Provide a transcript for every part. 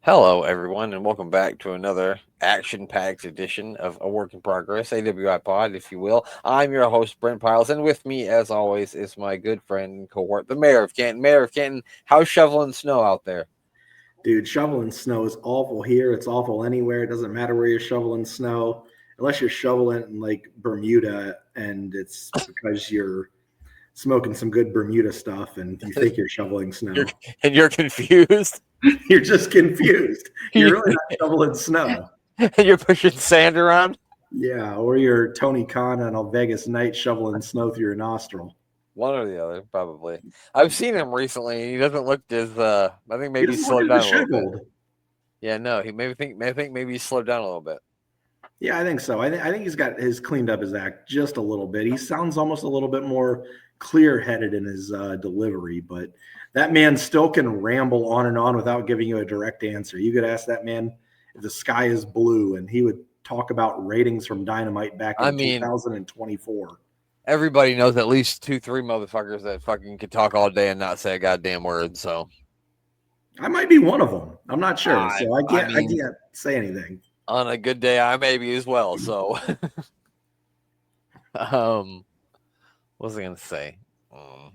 Hello, everyone, and welcome back to another action-packed edition of A Work in Progress, AWIPOD, if you will. I'm your host, Brent Piles, and with me, as always, is my good friend and cohort, the Mayor of Canton. Mayor of Canton, how's shoveling snow out there? Dude, shoveling snow is awful here. It's awful anywhere. It doesn't matter where you're shoveling snow, unless you're shoveling in like Bermuda and it's because you're smoking some good Bermuda stuff and you think you're shoveling You're, snow. and you're confused. You're just confused. You're really not shoveling snow. You're pushing sand around. Yeah, or you're Tony Khan on a Vegas night shoveling snow through your nostril. One or the other, probably. I've seen him recently, and he doesn't look as. I think He maybe he doesn't look slowed as down a little bit. disheveled. Yeah, no, he I think maybe he slowed down a little bit. Yeah, I think so. I think he's got his cleaned up his act just a little bit. He sounds almost a little bit more clear-headed in his delivery, but that man still can ramble on and on without giving you a direct answer. You could ask that man if the sky is blue, and he would talk about ratings from Dynamite back I in mean, 2024. everybody knows at least 2, 3 motherfuckers that fucking can talk all day and not say a goddamn word. So I might be one of them. I'm not sure, I, so I I can't mean, say anything. on a good day, I may be as well. So, what was I gonna say? Um,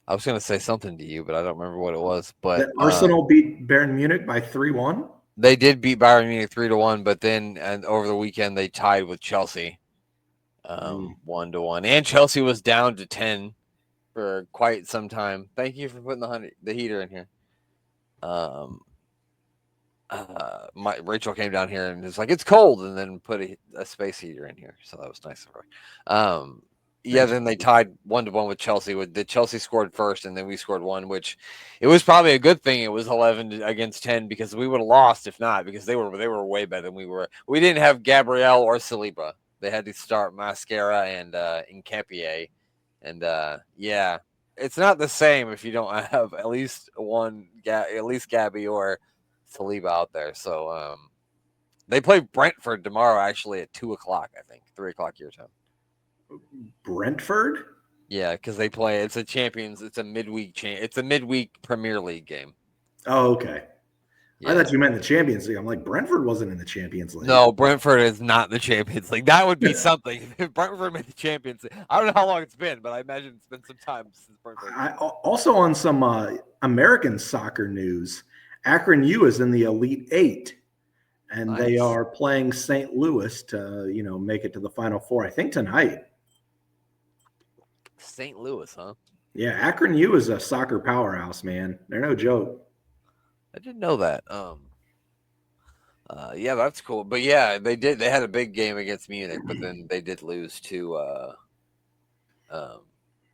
I was gonna say something to you, but I don't remember what it was. But That Arsenal beat Bayern Munich by 3-1. they did beat Bayern Munich 3-1, but then and over the weekend they tied with Chelsea, 1-1, and Chelsea was down to 10 for quite some time. Thank you for putting the heater in here. My Rachel came down here and was like, "It's cold," and then put a space heater in here, so that was nice of her. Yeah, Thanks. then they tied 1-1 with Chelsea. With the Chelsea scored first, and then we scored one, which it was probably a good thing. It was 11 against 10 because we would have lost if not, because they were way better than we were. We didn't have Gabrielle or Saliba. They had to start Mascara and Nketiah, and yeah, it's not the same if you don't have at least at least Gabby or Saliba out there. So they play Brentford tomorrow, actually at 2 o'clock. I think 3 o'clock your time. Brentford? Yeah, because they play. It's a champions. It's a midweek. It's a midweek Premier League game. Oh, okay. I Yeah. thought you meant the Champions League. I'm like, Brentford wasn't in the Champions League. No, Brentford is not the Champions League. That would be something. If Brentford made the Champions League. I don't know how long it's been, but I imagine it's been some time since Brentford. Also, on some American soccer news, Akron U is in the Elite Eight, and they Nice. are playing St. Louis to, make it to the Final Four. I think tonight. St. Louis, huh? Yeah, Akron U is a soccer powerhouse, man. They're no joke. I didn't know that. Yeah, that's cool. But yeah, they did. They had a big game against Munich, but then they did lose to. Um,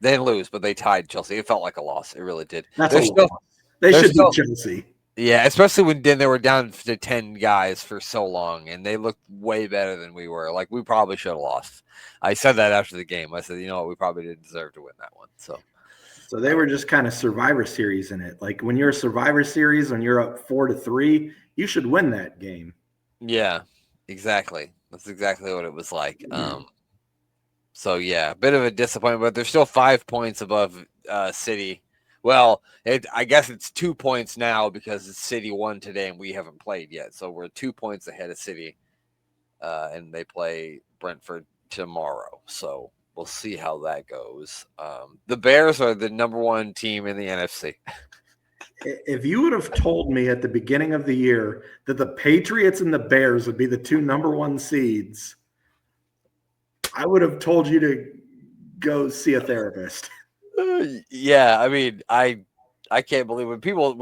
they didn't lose, but they tied Chelsea. It felt like a loss. It really did. That's a They're still. loss. They They're should beat still. Chelsea. Yeah, especially when then they were down to 10 guys for so long, and they looked way better than we were. Like we probably should have lost. I said that after the game. I said, you know what, we probably didn't deserve to win that one. So they were just kind of Survivor Series in it. Like when you're a Survivor Series and you're up 4-3, you should win that game. Yeah, exactly. That's exactly what it was like. So yeah, a bit of a disappointment, but they're still 5 points above City. Well, I guess it's 2 points now because City won today and we haven't played yet. So we're 2 points ahead of City, and they play Brentford tomorrow. So we'll see how that goes. The Bears are the number one team in the NFC. If you would have told me at the beginning of the year that the Patriots and the Bears would be the two number one seeds, I would have told you to go see a therapist. Yeah, I mean, I can't believe when people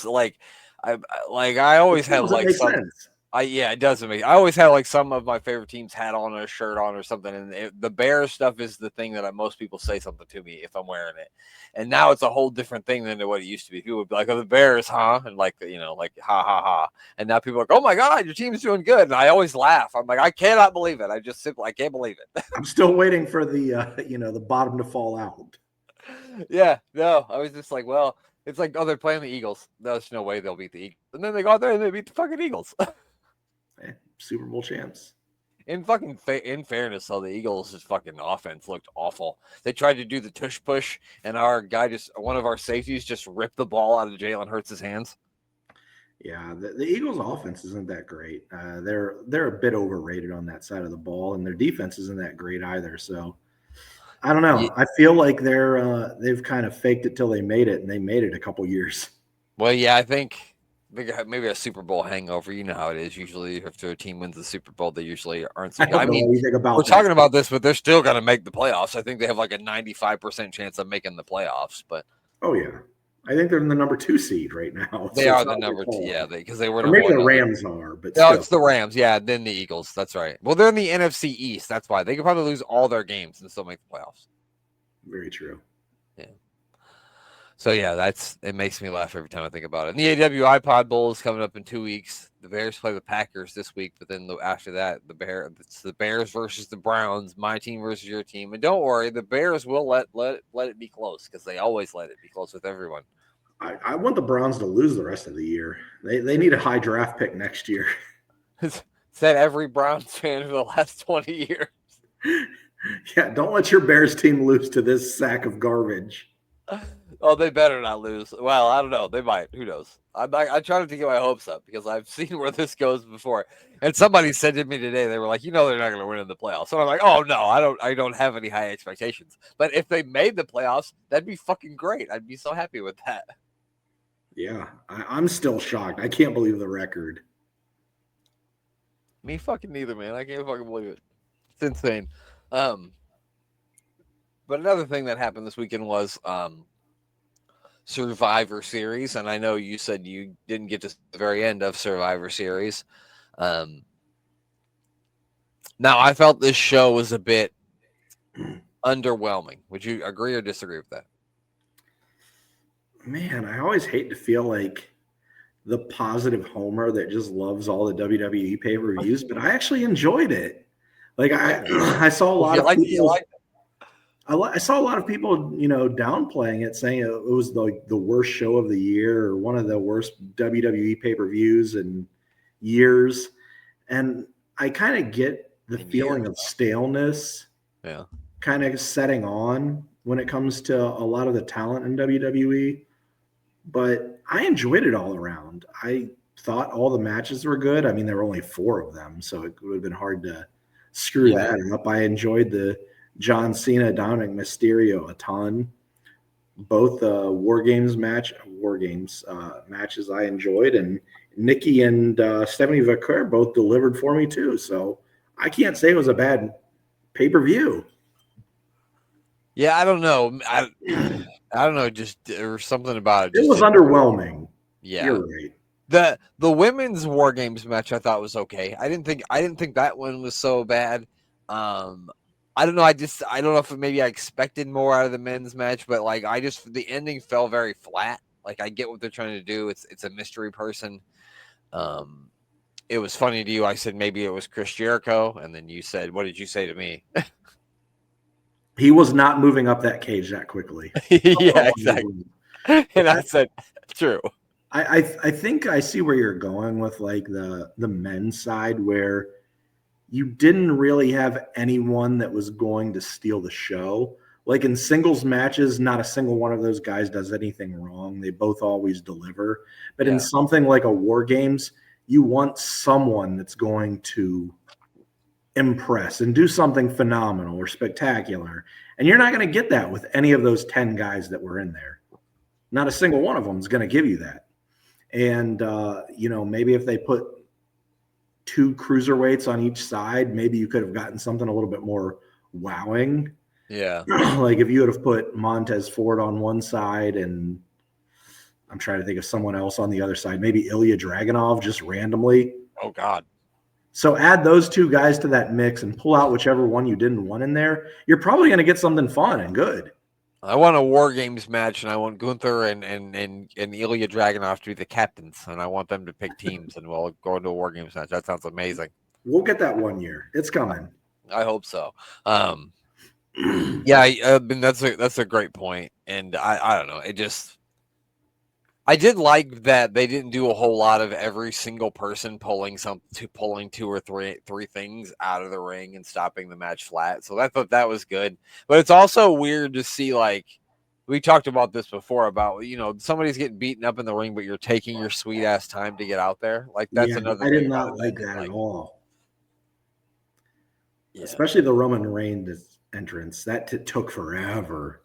like I always It had doesn't like make some. sense. Yeah, it doesn't make. I always had like some of my favorite teams hat on or a shirt on or something, and the Bears stuff is the thing that most people say something to me if I'm wearing it, and now it's a whole different thing than what it used to be. People would be like, "Oh, the Bears, huh?" And like like ha ha ha, and now people are like, "Oh my God, your team's doing good," and I always laugh. I'm like, I cannot believe it. I can't believe it. I'm still waiting for the the bottom to fall out. Yeah, no, I was just like, well, it's like, oh, they're playing the Eagles. There's no way they'll beat the Eagles, and then they go out there and they beat the fucking Eagles. Super Bowl champs. In fairness, though, the Eagles' fucking offense looked awful. They tried to do the tush push, and one of our safeties just ripped the ball out of Jalen Hurts' hands. Yeah, the Eagles' offense isn't that great. They're a bit overrated on that side of the ball, and their defense isn't that great either. So I don't know. I feel like they've kind of faked it till they made it, and they made it a couple years. Well, yeah, I think maybe a Super Bowl hangover. You know how it is. Usually, after a team wins the Super Bowl, they usually aren't so I good. I don't know mean, anything we're about that. talking about this, but they're still going to make the playoffs. I think they have like a 95% chance of making the playoffs. But Oh yeah, I think they're in the number 2 seed right now. they So are it's the not their number two. fault. Yeah, because they were Or number maybe one. the No, Rams are, but no, still, it's the Rams. Yeah, then the Eagles. That's right. Well, they're in the NFC East. That's why they could probably lose all their games and still make the playoffs. very true. Yeah. So yeah, it makes me laugh every time I think about it. And the AWIPOD Bowl is coming up in 2 weeks. The Bears play the Packers this week, but then after that, it's the Bears versus the Browns, my team versus your team. And don't worry, the Bears will let it be close because they always let it be close with everyone. I want the Browns to lose the rest of the year. They need a high draft pick next year. Said every Browns fan for the last 20 years. Yeah, don't let your Bears team lose to this sack of garbage. Oh, they better not lose. Well, I don't know. They might. Who knows? I'm trying not to get my hopes up because I've seen where this goes before. And somebody said to me today, they were like, they're not going to win in the playoffs. So I'm like, oh no, I don't have any high expectations. But if they made the playoffs, that'd be fucking great. I'd be so happy with that. Yeah, I'm still shocked. I can't believe the record. Me fucking neither, man. I can't fucking believe it. It's insane. But another thing that happened this weekend was Survivor Series, and I know you said you didn't get to the very end of Survivor Series. Now, I felt this show was a bit underwhelming. Would you agree or disagree with that? Man, I always hate to feel like the positive homer that just loves all the WWE pay-per-views, but I actually enjoyed it. Like I saw a lot of people. I saw a lot of people, downplaying it, saying it was like the worst show of the year or one of the worst WWE pay-per-views in years. And I kind of get the feeling of staleness kind of setting on when it comes to a lot of the talent in WWE. But I enjoyed it all around. I thought all the matches were good. I mean, there were only 4 of them, so it would have been hard to screw that up. I enjoyed the John Cena, Dominic Mysterio a ton. Both War Games matches I enjoyed, and Nikki and Stephanie Vaquer both delivered for me too. So I can't say it was a bad pay-per-view. Yeah, I don't know. I don't know. Just there was something about it. It was underwhelming. Yeah, you're right. The women's War Games match I thought was okay. I didn't think that one was so bad. I don't know. I don't know if maybe I expected more out of the men's match, but like the ending fell very flat. Like I get what they're trying to do. It's a mystery person. It was funny to you. I said maybe it was Chris Jericho, and then you said, "What did you say to me?" He was not moving up that cage that quickly. Yeah, exactly. And I said, "True." I think I see where you're going with like the men's side, where you didn't really have anyone that was going to steal the show. Like in singles matches, not a single one of those guys does anything wrong. They both always deliver. But in something like a War Games, you want someone that's going to impress and do something phenomenal or spectacular. And you're not going to get that with any of those 10 guys that were in there. Not a single one of them is going to give you that. And, maybe if they put 2 cruiserweights on each side, maybe you could have gotten something a little bit more wowing. Yeah. Like if you would have put Montez Ford on one side and I'm trying to think of someone else on the other side, maybe Ilya Dragunov just randomly. Oh, God. So add those 2 guys to that mix and pull out whichever one you didn't want in there. You're probably going to get something fun and good. I want a War Games match, and I want Gunther and Ilya Dragunov to be the captains, and I want them to pick teams, and we'll go into a War Games match. That sounds amazing. We'll get that one year. It's coming. I hope so. I mean that's a great point, and I don't know. I did like that they didn't do a whole lot of every single person pulling 2 or 3 things out of the ring and stopping the match flat. So I thought that was good. But it's also weird to see like we talked about this before about, somebody's getting beaten up in the ring, but you're taking your sweet ass time to get out there. Like that's Yeah, another I thing did about not it that I like didn't that at like. all. Yeah. Especially the Roman Reigns entrance. That took forever.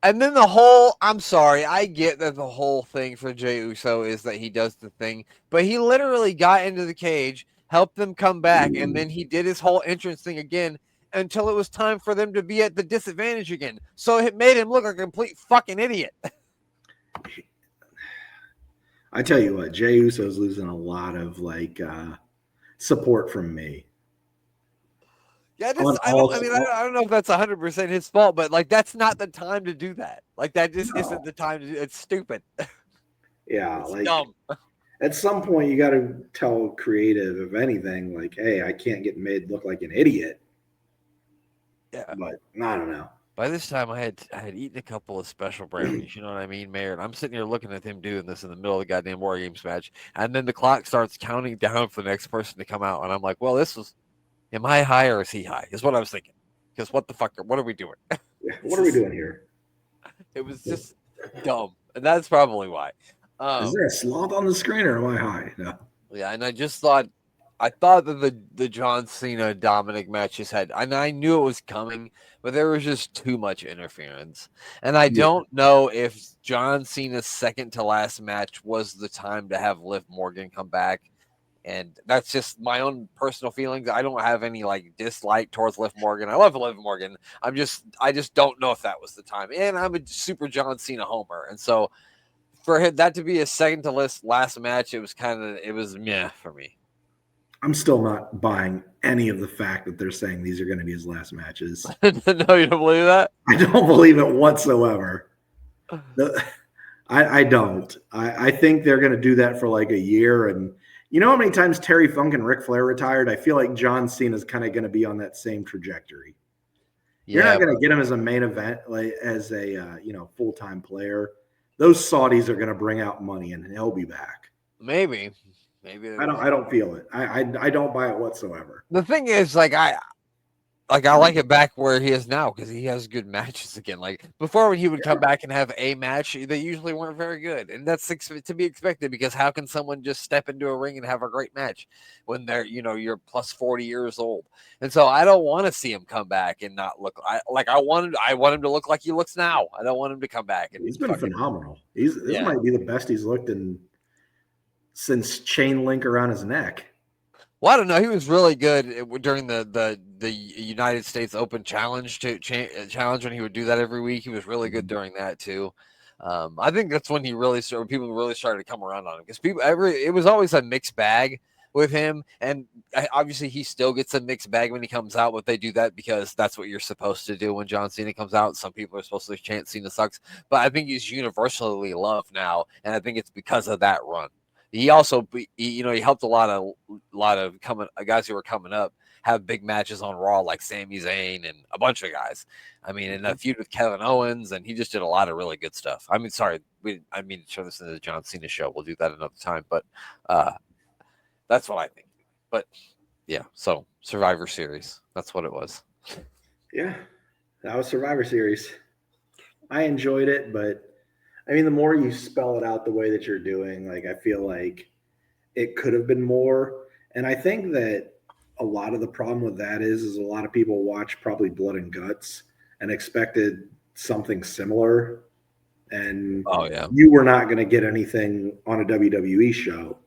And then I'm sorry, I get that the whole thing for Jey Uso is that he does the thing, but he literally got into the cage, helped them come back, and then he did his whole entrance thing again until it was time for them to be at the disadvantage again. So it made him look like a complete fucking idiot. I tell you what, Jey Uso's losing a lot of support from me. Yeah, On all, I don't know if that's 100% his fault, but like that's not the time to do that. Like that just isn't the time to do. It's stupid. yeah, It's like dumb. at some point you got to tell creative, if anything, like, hey, I can't get made look like an idiot. Yeah. But I don't know. By this time, I had eaten a couple of special brownies. You know what I mean, Mayor? And I'm sitting here looking at him doing this in the middle of the goddamn War Games match, and then the clock starts counting down for the next person to come out, and I'm like, well, am I high or is he high? Is what I was thinking. Because what the fuck? What are we doing? What are we doing here? It was just dumb, and that's probably why. Is there a sloth on the screen or am I high? No. Yeah, and I thought that the John Cena Dominic matches had, and I knew it was coming, but there was just too much interference. And I Yeah. don't know if John Cena's second to last match was the time to have Liv Morgan come back. And that's just my own personal feelings. I don't have any like dislike towards Liv Morgan. I love Liv Morgan. I just don't know if that was the time. And I'm a super John Cena homer, and so for him that to be a second to last match, it was meh for me. I'm still not buying any of the fact that they're saying these are going to be his last matches. No, you don't believe that? I don't believe it whatsoever. I don't. I think they're going to do that for like a year. And you know how many times Terry Funk and Ric Flair retired? I feel like John Cena is kind of going to be on that same trajectory. You're not going to get him as a main event, like as a full time player. Those Saudis are going to bring out money, and he'll be back. Maybe I don't feel it. I don't buy it whatsoever. the thing is, I like it back where he is now because he has good matches again. Like before, when he would come back and have a match, they usually weren't very good, and that's to be expected because how can someone just step into a ring and have a great match when you're plus 40 years old? And so I don't want to see him come back and not look. I want him to look like he looks now. I don't want him to come back and He's been phenomenal. This yeah. might be the best he's looked in since chain link around his neck. Well, I don't know. He was really good during the United States Open Challenge challenge when he would do that every week. He was really good during that too. I think that's when people really started to come around on him because it was always a mixed bag with him, and obviously he still gets a mixed bag when he comes out. But they do that because that's what you're supposed to do when John Cena comes out. Some people are supposed to chant Cena sucks, but I think he's universally loved now, and I think it's because of that run. He also, he helped a lot of guys who were coming up have big matches on Raw, like Sami Zayn and a bunch of guys. I mean, in a feud with Kevin Owens, and he just did a lot of really good stuff. I mean, sorry, I mean to turn this into the John Cena show. We'll do that another time, but that's what I think. But yeah, so Survivor Series, that's what it was. Yeah, that was Survivor Series. I enjoyed it, but I mean, the more you spell it out the way that you're doing, like I feel like it could have been more. And I think that a lot of the problem with that is a lot of people watch probably Blood and Guts and expected something similar. And you were not going to get anything on a WWE show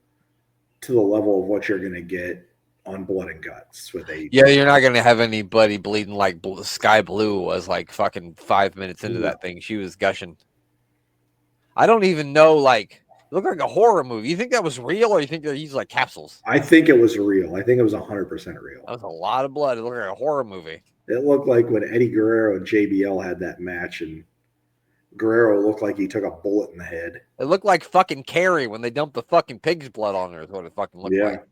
to the level of what you're going to get on Blood and Guts with AEW. Yeah, you're not going to have anybody bleeding like Sky Blue was like fucking 5 minutes into that thing. She was gushing. I don't even know, like, it looked like a horror movie. You think that was real, or you think these like capsules? I think it was real. I think it was 100% real. That was a lot of blood. It looked like a horror movie. It looked like when Eddie Guerrero and JBL had that match, and Guerrero looked like he took a bullet in the head. It looked like fucking Carrie when they dumped the fucking pig's blood on her. Is what it fucking looked like.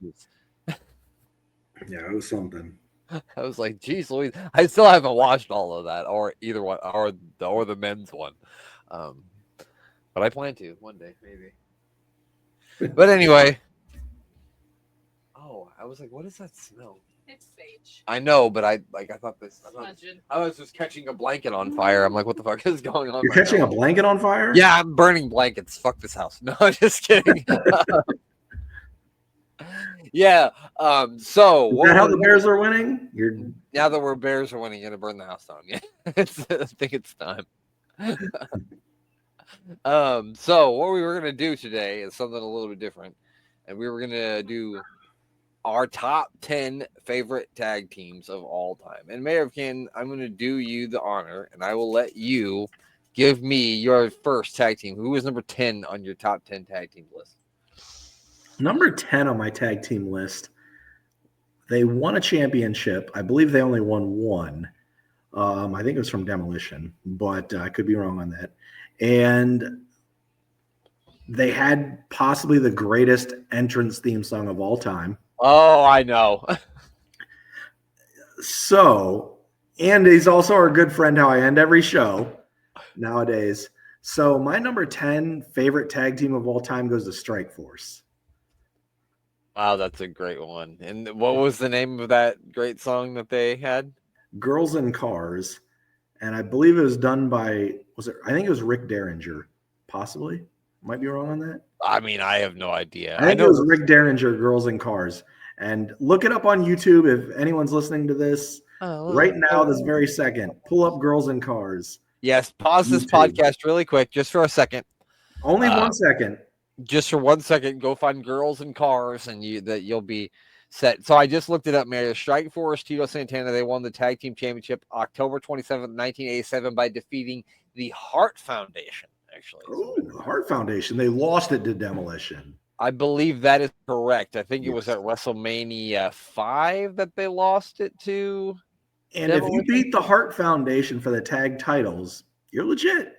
Yeah, it was something. I was like, geez, Louise. I still haven't watched all of that, or either one, or the men's one. But I plan to one day, maybe. But anyway. Oh, I was like, what is that smell? I know, but I was just catching a blanket on fire. I'm like, what the fuck is going on You're right catching now? a blanket on fire? Yeah, I'm burning blankets. Fuck this house. No, I'm just kidding. Yeah. So Is that what how we're the gonna Bears are winning? You're now that we're Bears are winning, gonna burn the house down. Yeah, I think it's time. So what we were gonna do today is something a little bit different, and we were gonna do our top 10 favorite tag teams of all time. And Mayor of Kin, I'm gonna do you the honor, and I will let you give me your first tag team. Who is number 10 on your top 10 tag team list? number 10 on my tag team list. They won a championship. I believe they only won one. I think it was from Demolition, but I could be wrong on that. And they had possibly the greatest entrance theme song of all time. Oh, I know. So, and he's also our good friend, how I end every show nowadays. So, my number 10 favorite tag team of all time goes to Strike Force. Wow, that's a great one. And what was the name of that great song that they had? Girls in Cars. And I believe it was done by, I think it was Rick Derringer, possibly. Might be wrong on that. I mean, I have no idea. I think it was Rick Derringer, Girls in Cars. And look it up on YouTube if anyone's listening to this right now, this very second. Pull up Girls in Cars. Yes, pause this podcast really quick, just for a second. Only 1 second. Just for 1 second, go find Girls in Cars, and you'll be set. So I just looked it up, Mario. Strike Force, Tito Santana, they won the tag team championship October 27th, 1987 by defeating the Hart Foundation, actually. Oh, the Hart Foundation. They lost it to Demolition. I believe that is correct. I think it was at WrestleMania 5 that they lost it to. And if you beat the Hart Foundation for the tag titles, you're legit.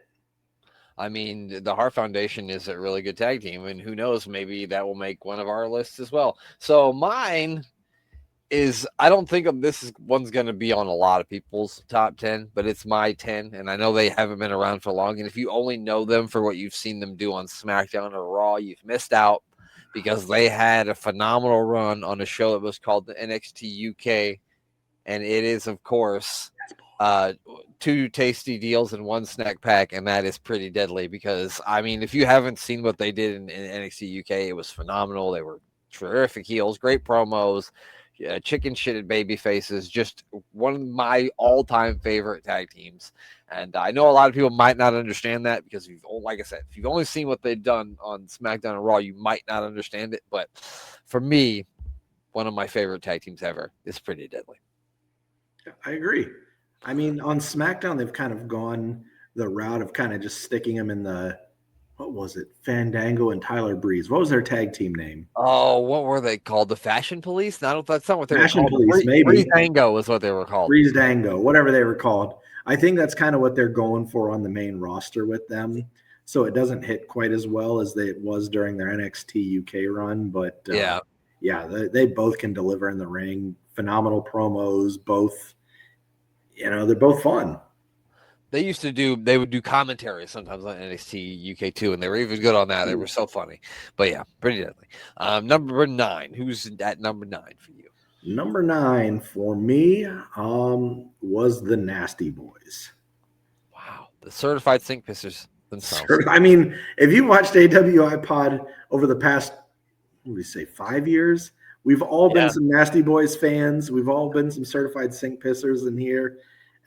I mean, the Hart Foundation is a really good tag team, and who knows, maybe that will make one of our lists as well. So mine is, I don't think one's going to be on a lot of people's top 10, but it's my 10, and I know they haven't been around for long, and if you only know them for what you've seen them do on SmackDown or Raw, you've missed out, because they had a phenomenal run on a show that was called the NXT UK, and it is, of course, 2 tasty deals and 1 snack pack, and that is pretty deadly because, I mean, if you haven't seen what they did in NXT UK, it was phenomenal. They were terrific heels, great promos, chicken shitted baby faces, just one of my all-time favorite tag teams. And I know a lot of people might not understand that because, like I said, if you've only seen what they've done on SmackDown and Raw, you might not understand it. But for me, one of my favorite tag teams ever is pretty deadly. I agree. I mean, on SmackDown, they've kind of gone the route of kind of just sticking them in the, what was it? Fandango and Tyler Breeze. What was their tag team name? Oh, what were they called? The Fashion Police? No, that's not what they Fashion were called. Police, maybe. Breeze Dango was what they were called. Breeze Dango, whatever they were called. I think that's kind of what they're going for on the main roster with them. So it doesn't hit quite as well as it was during their NXT UK run. But yeah, they both can deliver in the ring. Phenomenal promos, both. They're both fun. They would do commentary sometimes on NXT UK too, and they were even good on that. They were so funny. But yeah, pretty deadly. Number 9. Who's at number 9 for you? Number 9 for me was the Nasty Boys. Wow. The certified sink pissers themselves. I mean, if you watched AWIPOD over the past, 5 years, we've all been some Nasty Boys fans. We've all been some certified sink pissers in here.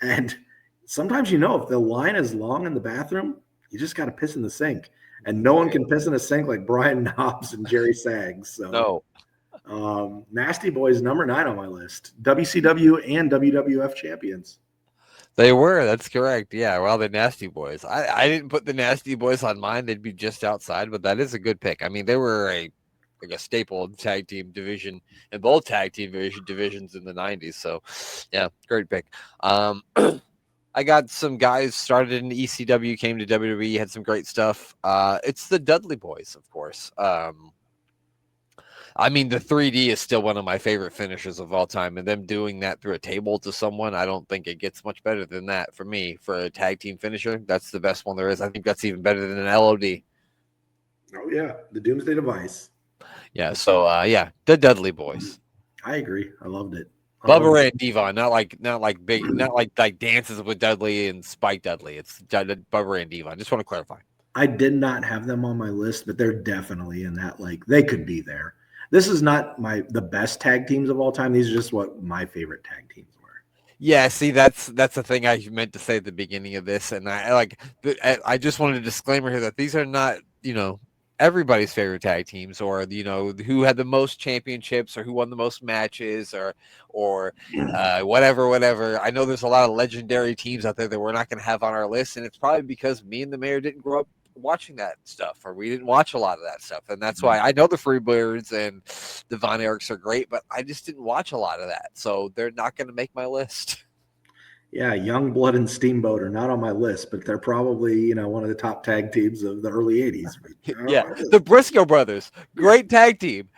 And sometimes, if the line is long in the bathroom, you just got to piss in the sink. And no one can piss in a sink like Brian Knobs and Jerry Saggs. So, no. Nasty Boys, number 9 on my list. WCW and WWF champions. They were. That's correct. Yeah. Well, the Nasty Boys. I didn't put the Nasty Boys on mine. They'd be just outside, but that is a good pick. I mean, they were a staple in tag team division and both tag team divisions in the 90s. So yeah, great pick. I got some guys started in ECW, came to WWE, had some great stuff. It's the Dudley Boys, of course. I mean, the 3D is still one of my favorite finishes of all time, and them doing that through a table to someone, I don't think it gets much better than that for me. For a tag team finisher, that's the best one there is. I think that's even better than an LOD. Oh yeah, the Doomsday Device. Yeah, so the Dudley Boys. I agree. I loved it. Bubba Ray and Devon, not like big, not like dances with Dudley and Spike Dudley. It's Bubba Ray and Devon. Just want to clarify. I did not have them on my list, but they're definitely in that. Like they could be there. This is not the best tag teams of all time. These are just what my favorite tag teams were. Yeah, see, that's the thing I meant to say at the beginning of this, and I just wanted a disclaimer here that these are not everybody's favorite tag teams, or who had the most championships, or who won the most matches, or whatever. I know there's a lot of legendary teams out there that we're not going to have on our list, and it's probably because me and the mayor didn't grow up watching that stuff, or we didn't watch a lot of that stuff, and that's why I know the Freebirds and the Von Erichs are great, but I just didn't watch a lot of that, so they're not going to make my list. Yeah, Youngblood and Steamboat are not on my list, but they're probably one of the top tag teams of the early '80s. Yeah, the Briscoe brothers, great tag team.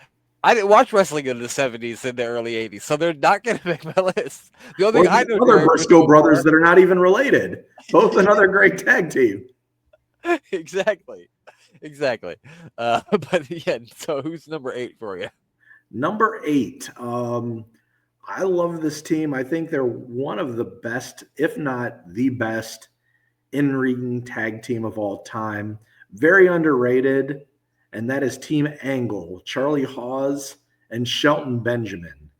I didn't watch wrestling in the '70s and the early '80s, so they're not going to make my list. The only thing I know, other Briscoe brothers that are not even related, both another great tag team. Exactly. But yeah, so who's number 8 for you? Number 8. I love this team. I think they're one of the best, if not the best, in-ring tag team of all time. Very underrated, and that is Team Angle, Charlie Hawes and Shelton Benjamin.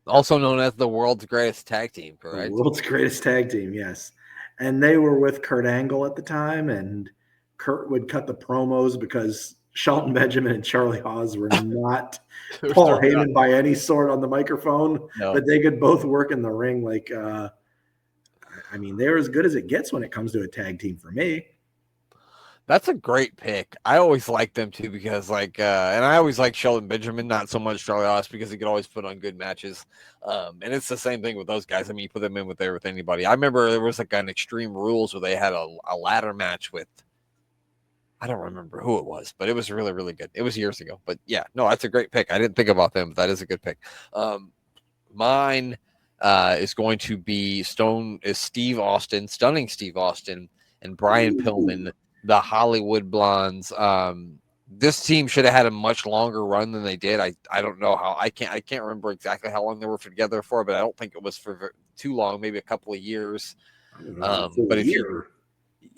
Also known as the world's greatest tag team, correct? The world's greatest tag team, yes. And they were with Kurt Angle at the time, and Kurt would cut the promos because Shelton Benjamin and Charlie Hawes were not Paul Heyman by any sort on the microphone, but they could both work in the ring. Like, they're as good as it gets when it comes to a tag team for me. That's a great pick. I always liked them too because, and I always liked Shelton Benjamin, not so much Charlie Hawes because he could always put on good matches. And it's the same thing with those guys. I mean, you put them in with anybody. I remember there was an Extreme Rules where they had a ladder match with, I don't remember who it was, but it was really, really good. It was years ago. But yeah, no, that's a great pick. I didn't think about them, but that is a good pick. Mine is going to be Stunning Steve Austin, and Brian Pillman, the Hollywood Blondes. This team should have had a much longer run than they did. I don't know how. I can't remember exactly how long they were together for, but I don't think it was for too long. Maybe a couple of years. But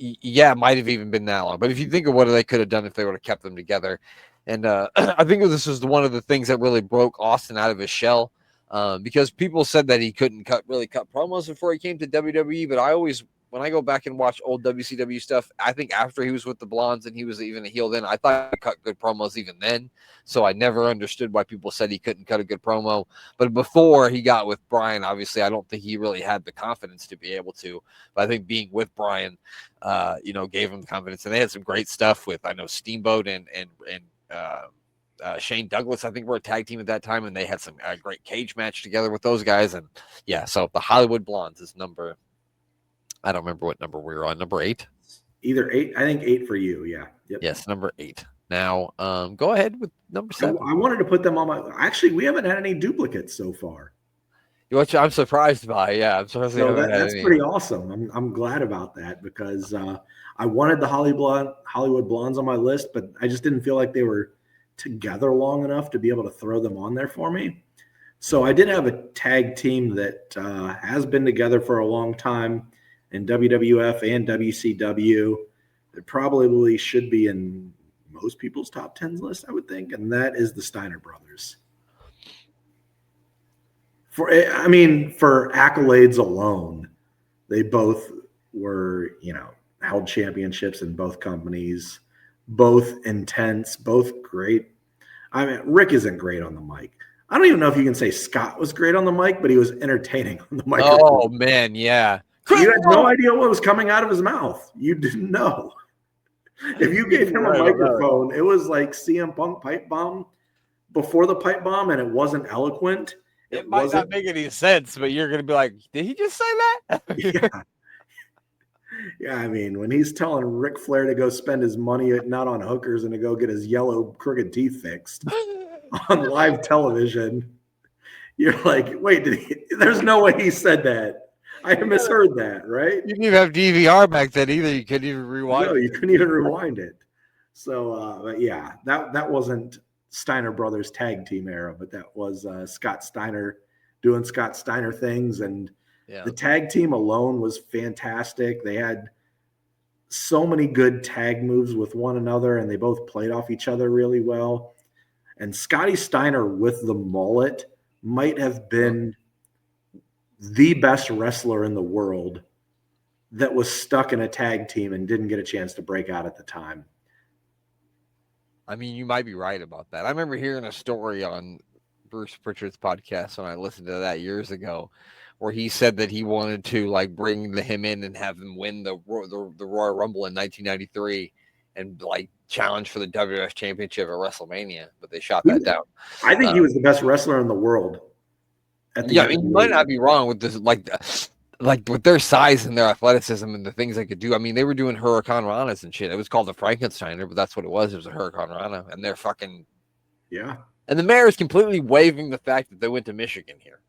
it might have even been that long. But if you think of what they could have done if they would have kept them together, and I think this was one of the things that really broke Austin out of his shell, because people said that he couldn't cut promos before he came to WWE. But when I go back and watch old WCW stuff, I think after he was with the Blondes and he was even a heel then, I thought he cut good promos even then. So I never understood why people said he couldn't cut a good promo. But before he got with Brian, obviously, I don't think he really had the confidence to be able to. But I think being with Brian, gave him the confidence. And they had some great stuff with, I know, Steamboat and Shane Douglas, I think, were a tag team at that time. And they had some great cage match together with those guys. And yeah, so the Hollywood Blondes is number... I don't remember what number we were on. Number 8? Either 8. I think 8 for you. Yeah. Yep. Yes, number 8. Now, go ahead with number 7. I wanted to put them on my. Actually, we haven't had any duplicates so far. Which I'm surprised by. Yeah, I'm surprised. So that's pretty awesome. I'm glad about that because I wanted the Hollywood Blondes on my list, but I just didn't feel like they were together long enough to be able to throw them on there for me. So I did have a tag team that has been together for a long time in WWF and WCW. It probably should be in most people's top 10s list, I would think, and that is the Steiner brothers. For accolades alone, they both were, held championships in both companies, both intense, both great. I mean, Rick isn't great on the mic. I don't even know if you can say Scott was great on the mic, but he was entertaining on the microphone. Oh, man, yeah. You had no idea what was coming out of his mouth. You didn't know. If you gave him a microphone, it was like CM Punk pipe bomb before the pipe bomb, and it wasn't eloquent. It might not make any sense, but you're going to be like, did he just say that? Yeah. Yeah, I mean, when he's telling Ric Flair to go spend his money not on hookers and to go get his yellow crooked teeth fixed on live television, you're like, wait, there's no way he said that. I misheard that, right? You didn't even have DVR back then either. You couldn't even rewind. No, you couldn't even rewind it. So, but yeah, that wasn't Steiner Brothers tag team era, but that was Scott Steiner doing Scott Steiner things. And the tag team alone was fantastic. They had so many good tag moves with one another, and they both played off each other really well. And Scotty Steiner with the mullet might have been the best wrestler in the world that was stuck in a tag team and didn't get a chance to break out at the time. I mean, you might be right about that. I remember hearing a story on Bruce Pritchard's podcast when I listened to that years ago, where he said that he wanted to like bring him in and have him win the Royal Rumble in 1993 and like challenge for the WWF Championship at WrestleMania, but they shot that down. I think he was the best wrestler in the world. I mean, you might not be wrong with this, like with their size and their athleticism and the things they could do. I mean, they were doing Hurricane Ranas and shit. It was called the Frankensteiner, but that's what it was. It was a Hurricane Rana, and they're fucking And the mayor is completely waiving the fact that they went to Michigan here.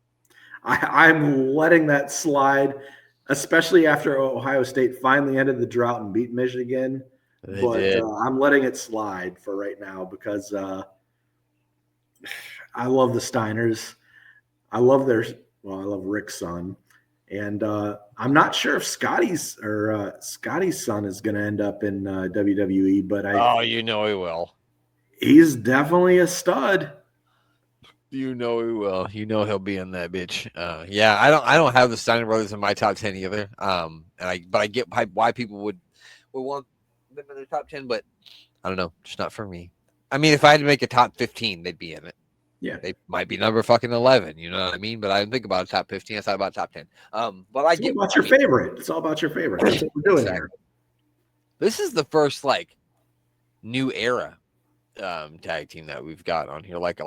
I'm letting that slide, especially after Ohio State finally ended the drought and beat Michigan. I'm letting it slide for right now because I love the Steiners. I love I love Rick's son. And I'm not sure if Scotty's son is going to end up in WWE, but you know he will. He's definitely a stud. You know he will. You know he'll be in that bitch. I don't have the Steiner brothers in my top 10 either. But I get why people would want them in their top 10, but I don't know, just not for me. I mean, if I had to make a top 15, they'd be in it. Yeah, they might be number fucking 11. You know what I mean? But I didn't think about a top 15. I thought about top 10. But I get about your favorite. It's all about your favorite. That's what we're doing here. This is the first like new era tag team that we've got on here, like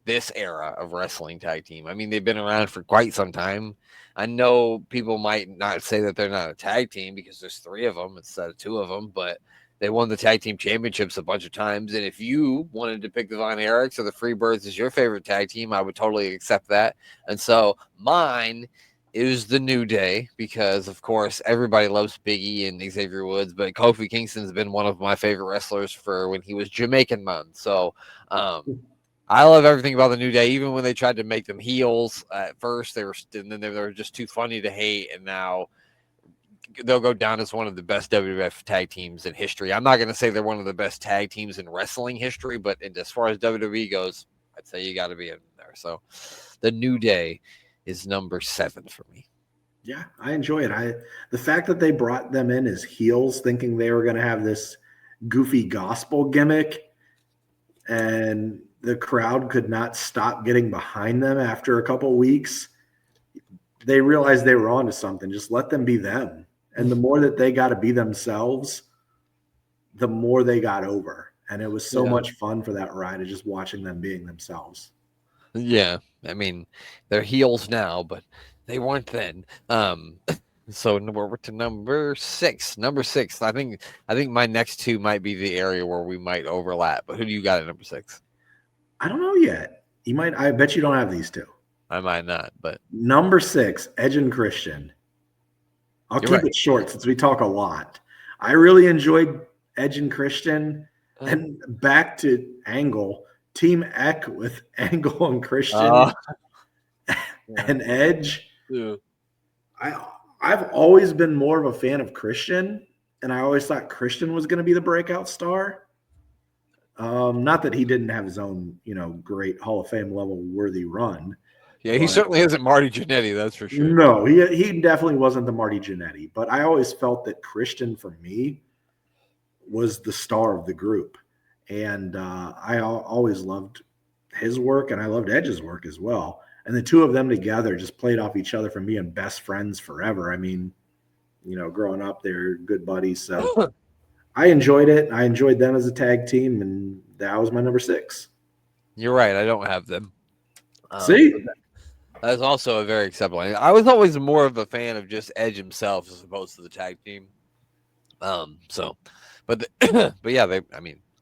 this era of wrestling tag team. I mean, they've been around for quite some time. I know people might not say that they're not a tag team because there's 3 of them instead of 2 of them, but they won the tag team championships a bunch of times. And if you wanted to pick the Von Erichs or the Freebirds as your favorite tag team, I would totally accept that. And so mine is the New Day because, of course, everybody loves Big E and Xavier Woods, but Kofi Kingston's been one of my favorite wrestlers for when he was Jamaican man. So I love everything about the New Day, even when they tried to make them heels at first. They were just too funny to hate, and now they'll go down as one of the best WWF tag teams in history. I'm not going to say they're one of the best tag teams in wrestling history, but as far as WWE goes, I'd say you got to be in there. So the New Day is number 7 for me. Yeah, I enjoy it. The fact that they brought them in as heels, thinking they were going to have this goofy gospel gimmick, and the crowd could not stop getting behind them after a couple weeks. They realized they were onto something. Just let them be them. And the more that they got to be themselves, the more they got over. And it was so much fun for that ride of just watching them being themselves. Yeah. I mean, they're heels now, but they weren't then. So we're to number 6. Number 6. I think my next 2 might be the area where we might overlap. But who do you got at number 6? I don't know yet. You might. I bet you don't have these 2. I might not, but number 6, Edge and Christian. I'll keep it short since we talk a lot. I really enjoyed Edge and Christian, and back to Angle, Team Eck with Angle and Christian and Edge. Yeah. I've always been more of a fan of Christian, and I always thought Christian was going to be the breakout star. Not that he didn't have his own, great Hall of Fame level worthy run. Yeah, he certainly isn't Marty Jannetty, that's for sure. No, he definitely wasn't the Marty Jannetty, but I always felt that Christian, for me, was the star of the group. And I always loved his work, and I loved Edge's work as well. And the 2 of them together just played off each other from being best friends forever. I mean, growing up, they're good buddies. So I enjoyed it. I enjoyed them as a tag team, and that was my number 6. You're right. I don't have them. See? That's also a very acceptable. I was always more of a fan of just Edge himself as opposed to the tag team. But yeah,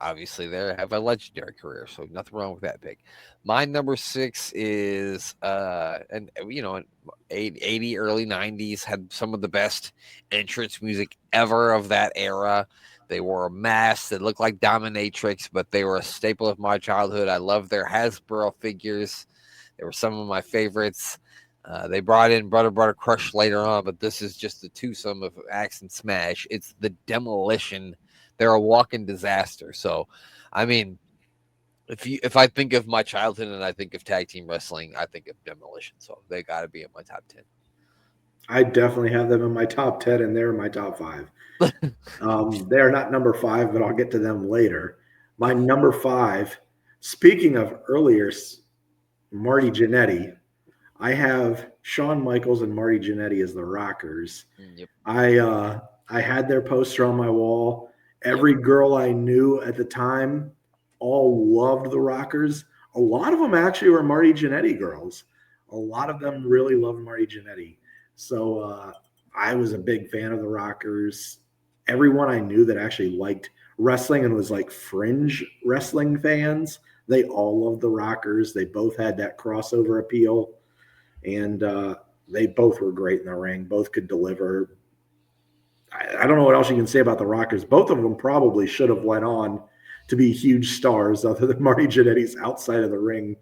obviously they have a legendary career, so nothing wrong with that pick. My number 6 is and 80 early 90s had some of the best entrance music ever of that era. They wore a mask that looked like dominatrix, but they were a staple of my childhood. I loved their Hasbro figures. They were some of my favorites. They brought in Brother Crush later on, but this is just the twosome of Axe and Smash. It's the Demolition. They're a walking disaster. So, I mean, if I think of my childhood and I think of tag team wrestling, I think of Demolition. So they got to be in my top 10. I definitely have them in my top 10, and they're in my top 5. They are not number 5, but I'll get to them later. My number 5, speaking of earlier, Marty Jannetty, I have Shawn Michaels and Marty Jannetty as the Rockers. Yep. I had their poster on my wall. Every girl I knew at the time all loved the Rockers. A lot of them actually were Marty Jannetty girls. A lot of them really loved Marty Jannetty. So I was a big fan of the Rockers. Everyone I knew that actually liked wrestling and was like fringe wrestling fans, they all loved the Rockers. They both had that crossover appeal, and they both were great in the ring. Both could deliver. I don't know what else you can say about the Rockers. Both of them probably should have went on to be huge stars other than Marty Jannetty's outside of the ring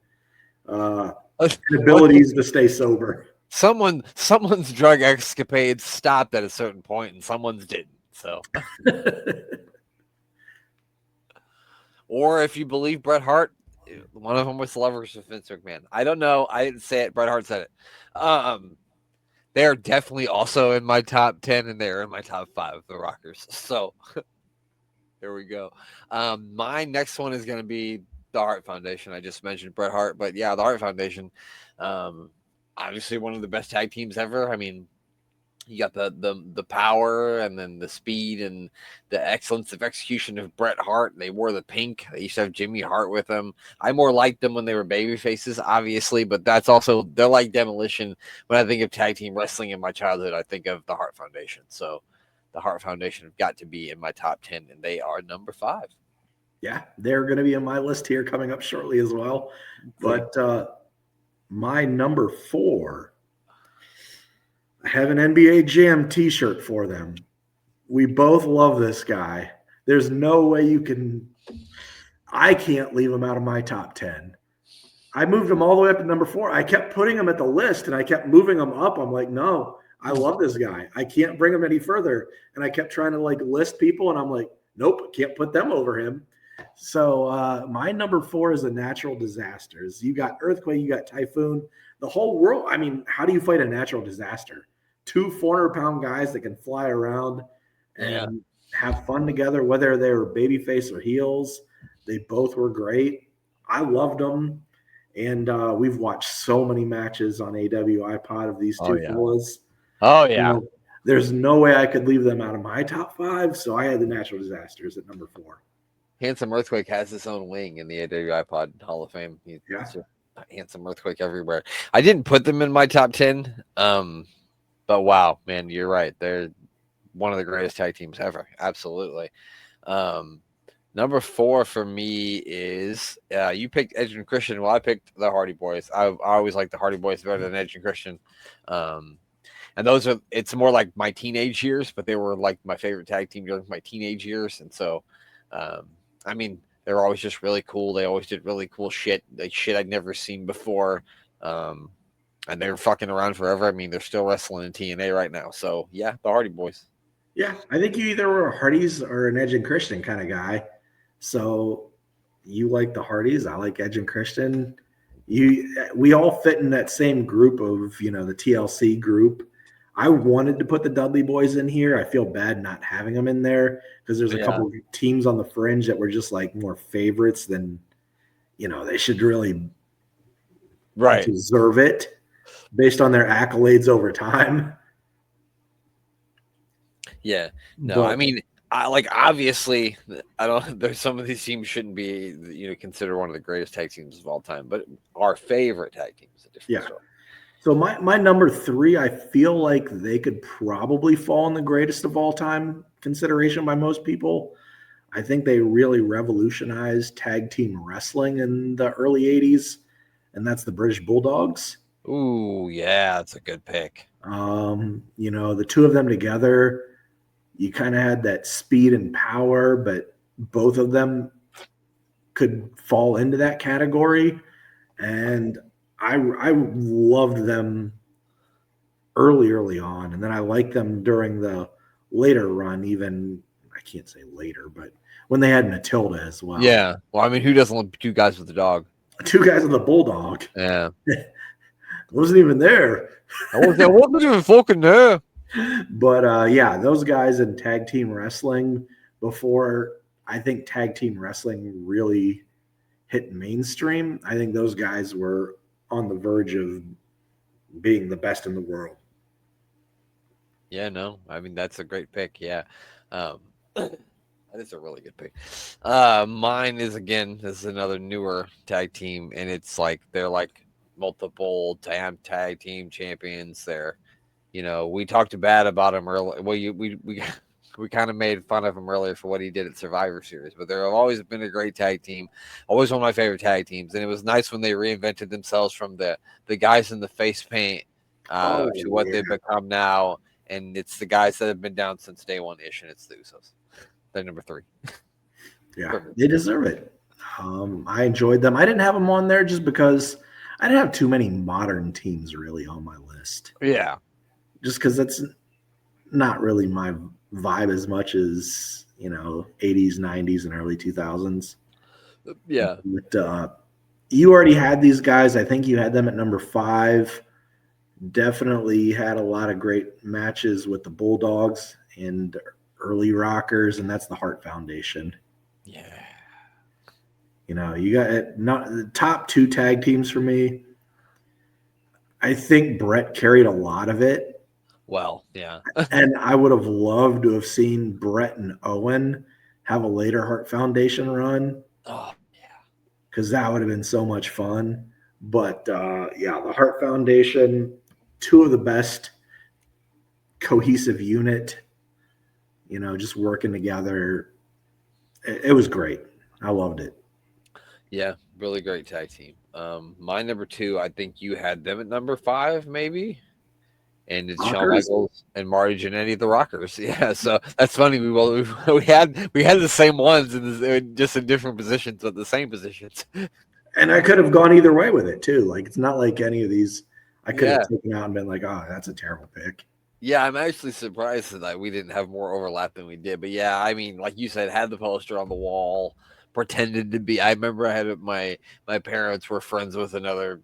abilities to stay sober. Someone's drug escapades stopped at a certain point and someone's didn't. So, or if you believe Bret Hart, one of them was lovers with Vince McMahon. I don't know. I didn't say it. Bret Hart said it. They're definitely also in my top 10, and they're in my top 5, the Rockers. So there we go. My next one is going to be the Hart Foundation. I just mentioned Bret Hart, but yeah, the Hart Foundation. Obviously one of the best tag teams ever. I mean, you got the power and then the speed and the excellence of execution of Bret Hart. They wore the pink. They used to have Jimmy Hart with them. I more liked them when they were baby faces, obviously, but that's also, they're like Demolition. When I think of tag team wrestling in my childhood, I think of the Hart Foundation. So the Hart Foundation have got to be in my top 10, and they are number 5. Yeah, they're going to be on my list here coming up shortly as well. But my number 4, I have an NBA Jam t-shirt for them. We both love this guy. There's no way I can't leave him out of my top 10. I moved him all the way up to number 4. I kept putting him at the list and I kept moving him up. I'm like, no, I love this guy. I can't bring him any further. And I kept trying to like list people and I'm like, nope, can't put them over him. So my number 4 is the natural disasters. You got earthquake, you got typhoon, the whole world. I mean, how do you fight a natural disaster? 2 400-pound guys that can fly around and have fun together, whether they were babyface or heels. They both were great. I loved them. And we've watched so many matches on AWIPOD of these two fellas. Oh, yeah. There's no way I could leave them out of my top 5. So I had the natural disasters at number 4. Handsome Earthquake has his own wing in the AWIPOD Hall of Fame. He's Handsome Earthquake everywhere. I didn't put them in my top 10. But wow, man, you're right. They're one of the greatest tag teams ever. Absolutely. Number 4 for me is you picked Edge and Christian. Well, I picked the Hardy Boys. I always like the Hardy Boys better than Edge and Christian. And it's more like my teenage years, but they were like my favorite tag team during my teenage years. And so, I mean, they were always just really cool. They always did really cool shit, like shit I'd never seen before. And they were fucking around forever. I mean, they're still wrestling in TNA right now. So, yeah, the Hardy Boys. Yeah, I think you either were a Hardys or an Edge and Christian kind of guy. So you like the Hardys. I like Edge and Christian. We all fit in that same group of, the TLC group. I wanted to put the Dudley Boys in here. I feel bad not having them in there because there's a couple of teams on the fringe that were just like more favorites than, they should really deserve it based on their accolades over time. Yeah. No, I mean, obviously, there's some of these teams shouldn't be, considered one of the greatest tag teams of all time, but our favorite tag team is a different story. So my number 3, I feel like they could probably fall in the greatest of all time consideration by most people. I think they really revolutionized tag team wrestling in the early 80s, and that's the British Bulldogs. Ooh, yeah, that's a good pick. The two of them together, you kind of had that speed and power, but both of them could fall into that category. And I loved them early on, and then I liked them during the later run. Even I can't say later, but when they had Matilda as well. Yeah. Well, I mean, who doesn't love two guys with a dog? Two guys with a bulldog. Yeah. Wasn't even there. I wasn't even fucking there. But yeah, those guys in tag team wrestling before I think tag team wrestling really hit mainstream. I think those guys were on the verge of being the best in the world. Yeah, no. I mean, that's a great pick. Yeah. That is a really good pick. Mine is again, this is another newer tag team, and it's like they're like multiple tag team champions. They're, we talked bad about him earlier. Well, we kind of made fun of him earlier for what he did at Survivor Series, but they've always been a great tag team. Always one of my favorite tag teams, and it was nice when they reinvented themselves from the guys in the face paint to what they've become now. And it's the guys that have been down since day one ish, and it's the Usos. They're number 3. Yeah, they deserve it. I enjoyed them. I didn't have them on there just because I didn't have too many modern teams really on my list. Yeah. Just because that's not really my vibe as much as, 80s, 90s, and early 2000s. Yeah. But you already had these guys. I think you had them at number 5. Definitely had a lot of great matches with the Bulldogs and early Rockers, and that's the Hart Foundation. Yeah. You got not the top 2 tag teams for me. I think Brett carried a lot of it. Well, yeah. And I would have loved to have seen Brett and Owen have a later Hart Foundation run. Oh, yeah. Because that would have been so much fun. But yeah, the Hart Foundation, 2 of the best cohesive unit, just working together. It was great. I loved it. Yeah, really great tag team. My number 2, I think you had them at number 5, maybe. And it's Shawn Michaels and Marty Jannetty, the Rockers. Yeah, so that's funny. We had the same ones just in different positions, but the same positions. And I could have gone either way with it too. Like it's not like any of these I could have taken out and been like, oh, that's a terrible pick. Yeah, I'm actually surprised that we didn't have more overlap than we did. But yeah, I mean, like you said, had the poster on the wall, pretended to be. I remember I had my parents were friends with another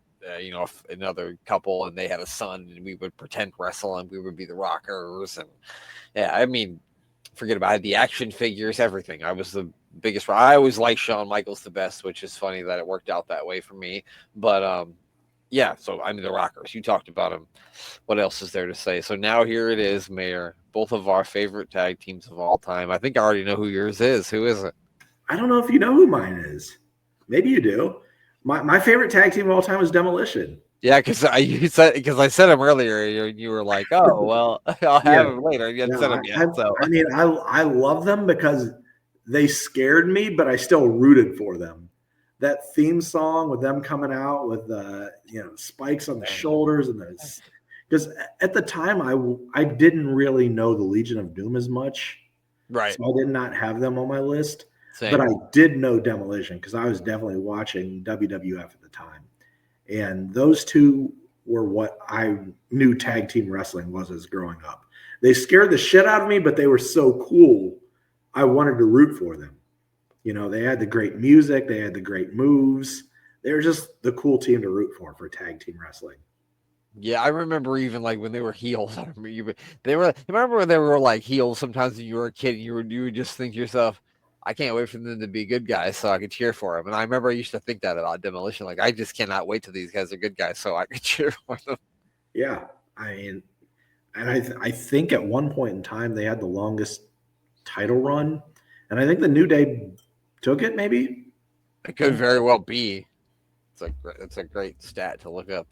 another couple, and they had a son, and we would pretend wrestle, and we would be the Rockers, and yeah, I mean, forget about it. The action figures, everything. I was the biggest. I always liked Shawn Michaels the best, which is funny that it worked out that way for me. But yeah, so I mean the Rockers. You talked about them. What else is there to say? So now here it is, Mayor. Both of our favorite tag teams of all time. I think I already know who yours is. Who is it? I don't know if you know who mine is. Maybe you do. My favorite tag team of all time was Demolition. Yeah, because I said him earlier. You were like, "Oh, well, I'll have him later." You hadn't said him yet. I mean, I love them because they scared me, but I still rooted for them. That theme song with them coming out with the spikes on the shoulders and the because at the time I didn't really know the Legion of Doom as much, right? So I did not have them on my list. Same. But I did know Demolition because I was definitely watching WWF at the time. And those 2 were what I knew tag team wrestling was as growing up. They scared the shit out of me, but they were so cool. I wanted to root for them. They had the great music. They had the great moves. They were just the cool team to root for tag team wrestling. Yeah, I remember even like when they were heels. I remember remember when they were like heels sometimes when you were a kid, you would just think to yourself, I can't wait for them to be good guys so I could cheer for them. And I remember I used to think that about Demolition. Like, I just cannot wait till these guys are good guys so I could cheer for them. Yeah. I mean, and I think at one point in time they had the longest title run. And I think the New Day took it, maybe. It could very well be. It's a great stat to look up.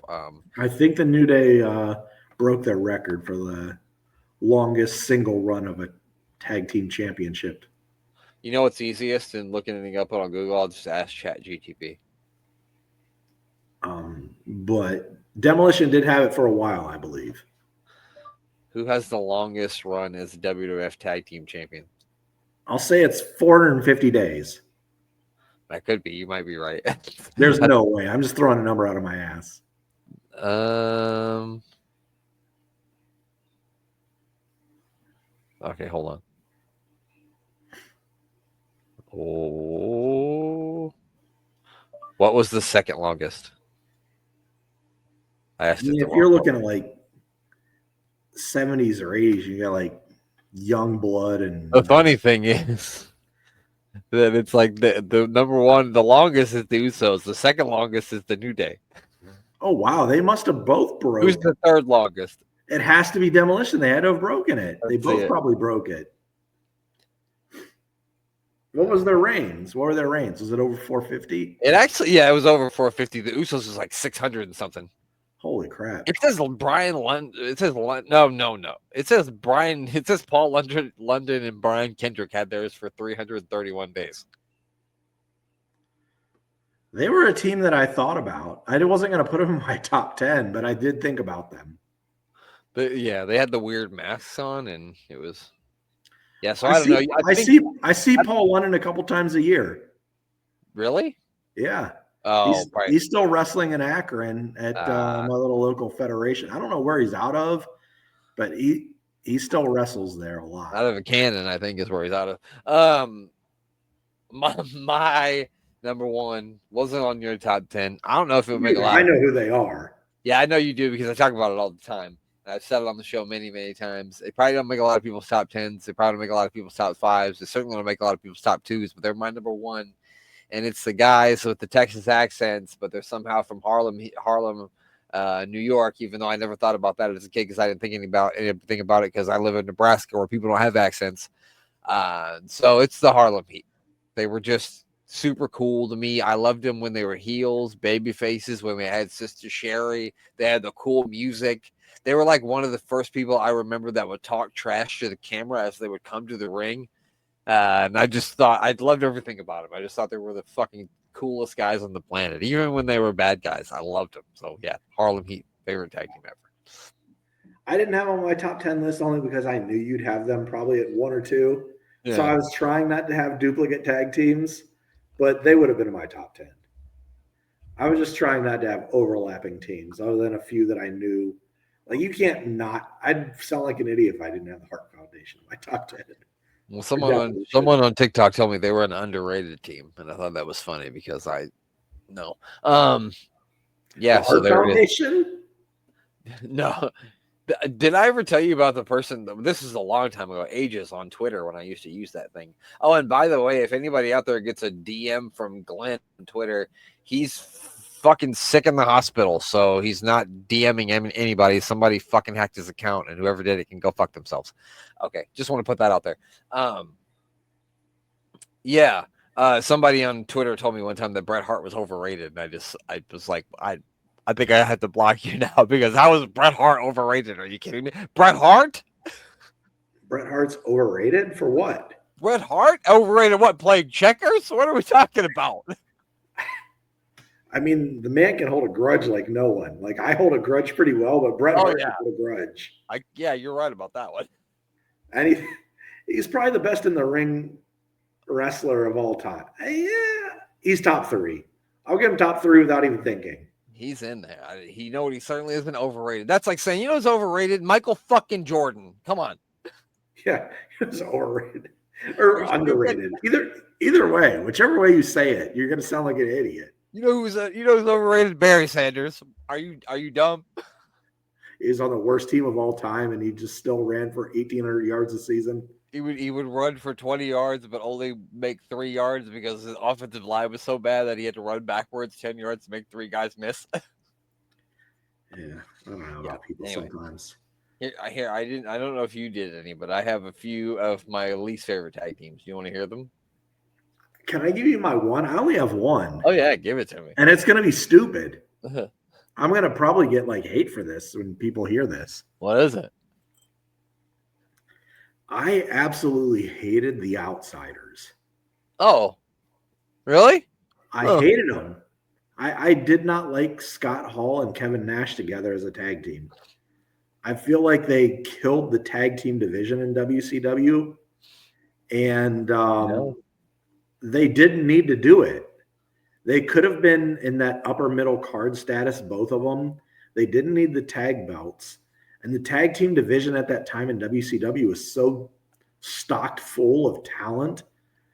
I think the New Day broke their record for the longest single run of a tag team championship. You know what's easiest in looking anything up on Google? I'll just ask ChatGTP. But Demolition did have it for a while, I believe. Who has the longest run as a WWF Tag Team Champion? I'll say it's 450 days. That could be. You might be right. There's no way. I'm just throwing a number out of my ass. Okay, hold on. Oh, what was the second longest? I asked it the If wrong you're way. looking at like 70s or 80s, you got like Young Blood and The funny thing is that it's like the number one, the longest is the Usos. The second longest is the New Day. oh wow, they must have both Who's broke. the third longest? It has to be Demolition. They had to have broken it. They Let's see both it. probably broke it. What was their reigns? What were their reigns? Was it over 450? It actually, yeah, it was over 450. The Usos was like 600 and something. Holy crap! It says Brian London. It says no. It says Brian. It says Paul London and Brian Kendrick had theirs for 331 days. They were a team that I thought about. I wasn't going to put them in my top 10, but I did think about them. Yeah, they had the weird masks on, and it was. Yeah, so I don't know. I see Paul London a couple times a year. Really? Yeah. Oh, he's still wrestling in Akron at my little local federation. I don't know where he's out of, but he still wrestles there a lot. Out of a cannon, I think is where he's out of. My number one wasn't on your top 10. I don't know if it would make a lot. I know who they are. Yeah, I know you do because I talk about it all the time. I've said it on the show many, many times. They probably don't make a lot of people's top 10s. They probably don't make a lot of people's top 5s. They certainly don't make a lot of people's top 2s, but they're my number one. And it's the guys with the Texas accents, but they're somehow from Harlem, New York, even though I never thought about that as a kid because I didn't think anything about it because I live in Nebraska where people don't have accents. So it's the Harlem Heat. They were just super cool to me. I loved them when they were heels, baby faces, when we had Sister Sherry. They had the cool music. They were like one of the first people I remember that would talk trash to the camera as they would come to the ring. And I just thought I loved everything about them. I just thought they were the fucking coolest guys on the planet. Even when they were bad guys, I loved them. So yeah, Harlem Heat, favorite tag team ever. I didn't have them on my top 10 list only because I knew you'd have them probably at 1 or 2. Yeah. So I was trying not to have duplicate tag teams, but they would have been in my top 10. I was just trying not to have overlapping teams other than a few that I knew. Like you can't not. I'd sound like an idiot if I didn't have the Hart Foundation in my top 10. Well, someone on TikTok told me they were an underrated team, and I thought that was funny because no. Yeah, the so Hart Foundation? No. Did I ever tell you about the person? This is a long time ago, ages on Twitter when I used to use that thing. Oh, and by the way, if anybody out there gets a DM from Glenn on Twitter, he's fucking sick in the hospital, so he's not DMing anybody. Somebody fucking hacked his account, and whoever did it can go fuck themselves. Okay, just want to put that out there. Yeah, somebody on Twitter told me one time that Bret Hart was overrated, and I was like, I think I had to block you now because how is Bret Hart overrated? Are you kidding me? Bret Hart? Bret Hart's overrated for what? Bret Hart? Overrated what? Playing checkers? What are we talking about? I mean, the man can hold a grudge like no one. Like I hold a grudge pretty well, but Bret Hart can hold a grudge. Yeah, you're right about that one. And he's probably the best in the ring wrestler of all time. Yeah, he's top 3. I'll give him top 3 without even thinking. He's in there. He certainly has been overrated. That's like saying, who's overrated? Michael fucking Jordan. Come on. Yeah, he was overrated or underrated. Either way, whichever way you say it, you're going to sound like an idiot. You know who's overrated? Barry Sanders. Are you dumb? He's on the worst team of all time, and he just still ran for 1,800 yards a season. He would run for 20 yards, but only make 3 yards because his offensive line was so bad that he had to run backwards 10 yards to make 3 guys miss. Yeah, I don't know about people sometimes. Here, I don't know if you did any, but I have a few of my least favorite tag teams. You want to hear them? Can I give you my one? I only have one. Oh yeah, give it to me. And it's going to be stupid. I'm going to probably get like hate for this when people hear this. What is it? I absolutely hated the Outsiders. Oh, really? I hated them. I did not like Scott Hall and Kevin Nash together as a tag team. I feel like they killed the tag team division in WCW, and they didn't need to do it. They could have been in that upper middle card status, both of them. They didn't need the tag belts. And the tag team division at that time in WCW was so stocked full of talent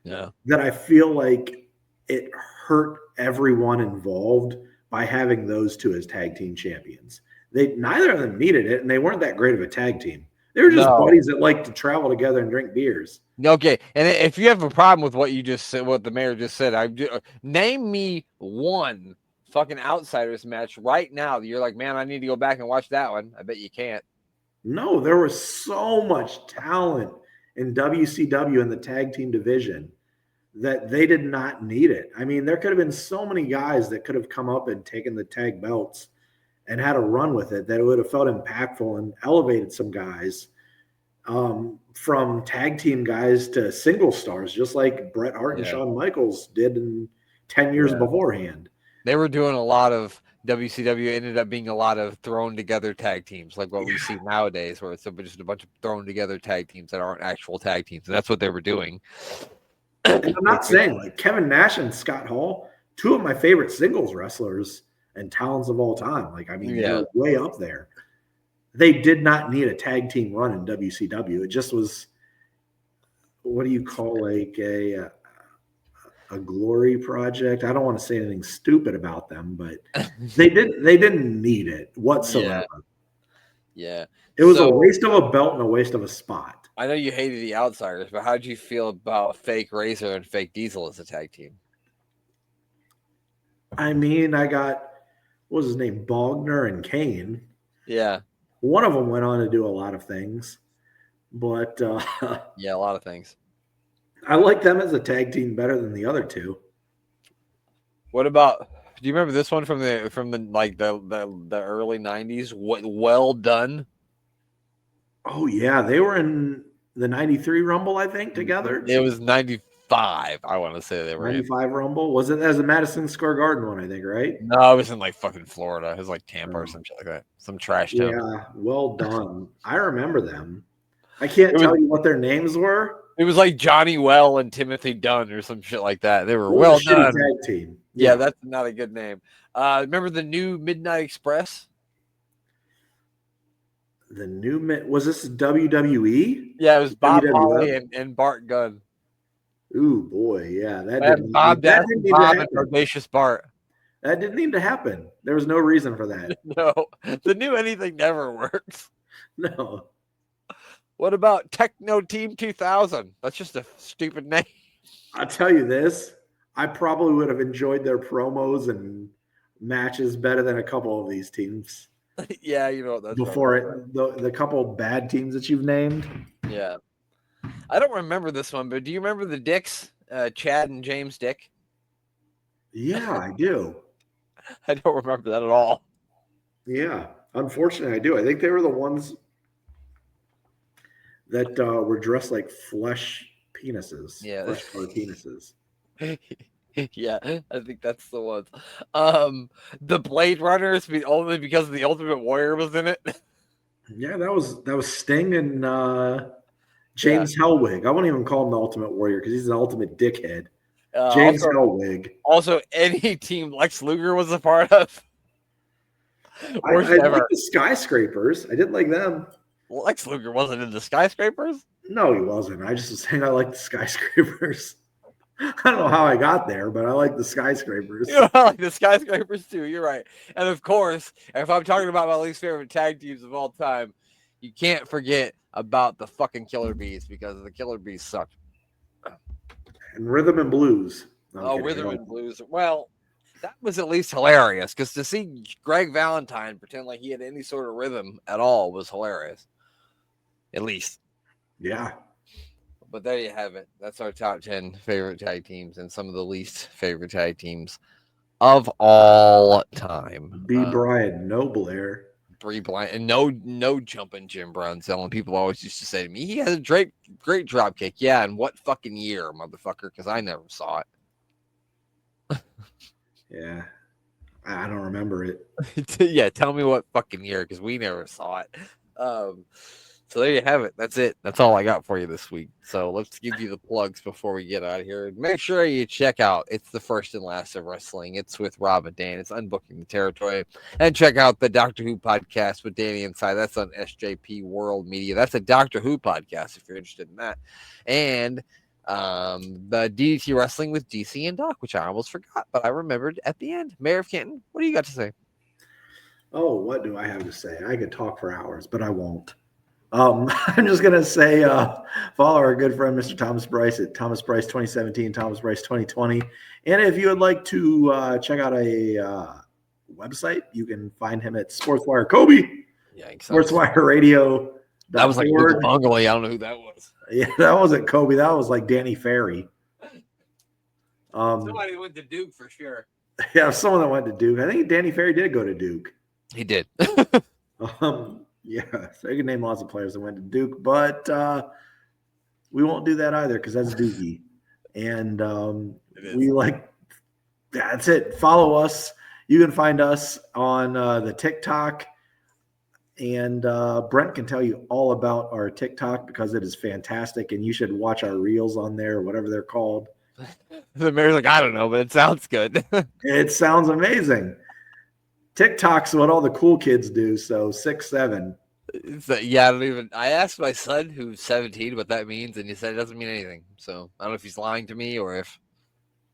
that I feel like it hurt everyone involved by having those two as tag team champions. Neither of them needed it, and they weren't that great of a tag team. They were just buddies that liked to travel together and drink beers. Okay, and if you have a problem with what you just said, what the mayor just said, name me one fucking outsiders match right now that you're like, man, I need to go back and watch that one. I bet you can't. No, there was so much talent in WCW in the tag team division that they did not need it. I mean, there could have been so many guys that could have come up and taken the tag belts and had a run with it that it would have felt impactful and elevated some guys. From tag team guys to single stars, just like Bret Hart and Shawn Michaels did in 10 years beforehand. They were doing a lot of WCW, ended up being a lot of thrown together tag teams, like what we see nowadays, where it's just a bunch of thrown together tag teams that aren't actual tag teams. And that's what they were doing. And I'm not saying like Kevin Nash and Scott Hall, two of my favorite singles wrestlers and talents of all time. Like, I mean, they're way up there. They did not need a tag team run in WCW. It just was, what do you call like a glory project? I don't want to say anything stupid about them, but they didn't need it whatsoever. Yeah. It was a waste of a belt and a waste of a spot. I know you hated the outsiders, but how did you feel about Fake Razor and Fake Diesel as a tag team? I mean, I got, what was his name? Bogner and Kane. Yeah. One of them went on to do a lot of things, but a lot of things. I like them as a tag team better than the other two. What about? Do you remember this one from the like the early '90s? What Well Done? Oh yeah, they were in the '93 Rumble, I think, together. It was '95. I want to say they were '95 Rumble. Was it as a Madison Square Garden one? I think, right? No, it was in like fucking Florida. It was like Tampa or some shit like that. Some trash town. Yeah, Well Done. I remember them. I can't tell you what their names were. It was like Johnny Well and Timothy Dunn or some shit like that. They were Well Done. Tag team. Yeah, that's not a good name. Remember the new Midnight Express? The new was this WWE? Yeah, it was Bob Holly and Bart Gunn. Ooh boy, yeah, that didn't Bob and Audacious Bart. That didn't need to happen. There was no reason for that. No, the new anything never works. No. What about Techno Team 2000? That's just a stupid name. I'll tell you this. I probably would have enjoyed their promos and matches better than a couple of these teams. Yeah, you know that's before the couple of bad teams that you've named. Yeah, I don't remember this one, but do you remember the Dicks, Chad and James Dick? Yeah, I do. I don't remember that at all. Yeah, unfortunately, I do. I think they were the ones that were dressed like flesh penises. Yeah, flesh colored penises. Yeah, I think that's the ones. The Blade Runners, only because the Ultimate Warrior was in it. Yeah, that was Sting and James Hellwig. I won't even call him the Ultimate Warrior because he's the ultimate dickhead. James Hellwig. Also, any team Lex Luger was a part of. I like the Skyscrapers. I didn't like them. Lex Luger wasn't in the Skyscrapers? No, he wasn't. I just was saying I like the Skyscrapers. I don't know how I got there, but I like the Skyscrapers. You know, I like the Skyscrapers too. You're right. And of course, if I'm talking about my least favorite tag teams of all time, you can't forget about the fucking Killer Bees because the Killer Bees sucked. And Rhythm and Blues. Rhythm and Blues. Well, that was at least hilarious because to see Greg Valentine pretend like he had any sort of rhythm at all was hilarious. At least. Yeah. But there you have it. That's our top 10 favorite tag teams and some of the least favorite tag teams of all time. B. Brian, no Blair. Brie Bryant, and no jumping Jim Brunzell. And people always used to say to me, he has a great drop kick. Yeah, and what fucking year, motherfucker? Because I never saw it. Yeah. I don't remember it. Yeah, tell me what fucking year, because we never saw it. Um, so there you have it. That's it. That's all I got for you this week. So let's give you the plugs before we get out of here. Make sure you check out It's the First and Last of Wrestling. It's with Rob and Dan. It's Unbooking the Territory. And check out the Doctor Who podcast with Danny Inside. That's on SJP World Media. That's a Doctor Who podcast if you're interested in that. And the DDT Wrestling with DC and Doc, which I almost forgot, but I remembered at the end. Mayor of Canton, what do you got to say? Oh, what do I have to say? I could talk for hours, but I won't. I'm just going to say follow our good friend, Mr. Thomas Bryce at Thomas Bryce 2017, Thomas Bryce 2020. And if you would like to check out a website, you can find him at SportsWire Kobe, SportsWire Radio. That was like Luke Bungally. I don't know who that was. Yeah, that wasn't Kobe. That was like Danny Ferry. Somebody went to Duke for sure. Yeah, someone that went to Duke. I think Danny Ferry did go to Duke. He did. Yeah, so I could name lots of players that went to Duke, but we won't do that either because that's Dookie. And that's it. Follow us. You can find us on the TikTok. And Brent can tell you all about our TikTok because it is fantastic. And you should watch our reels on there, whatever they're called. The mayor's like, I don't know, but it sounds good. It sounds amazing. TikTok's what all the cool kids do. So 6, 7. Yeah, I don't even. I asked my son, who's 17, what that means, and he said it doesn't mean anything. So I don't know if he's lying to me or if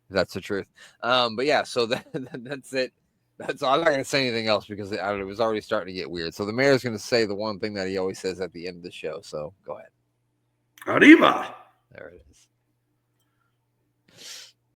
that's the truth. But yeah, so that's it. That's all. I'm not going to say anything else because it was already starting to get weird. So the mayor's going to say the one thing that he always says at the end of the show. So go ahead. Arriba. There it is.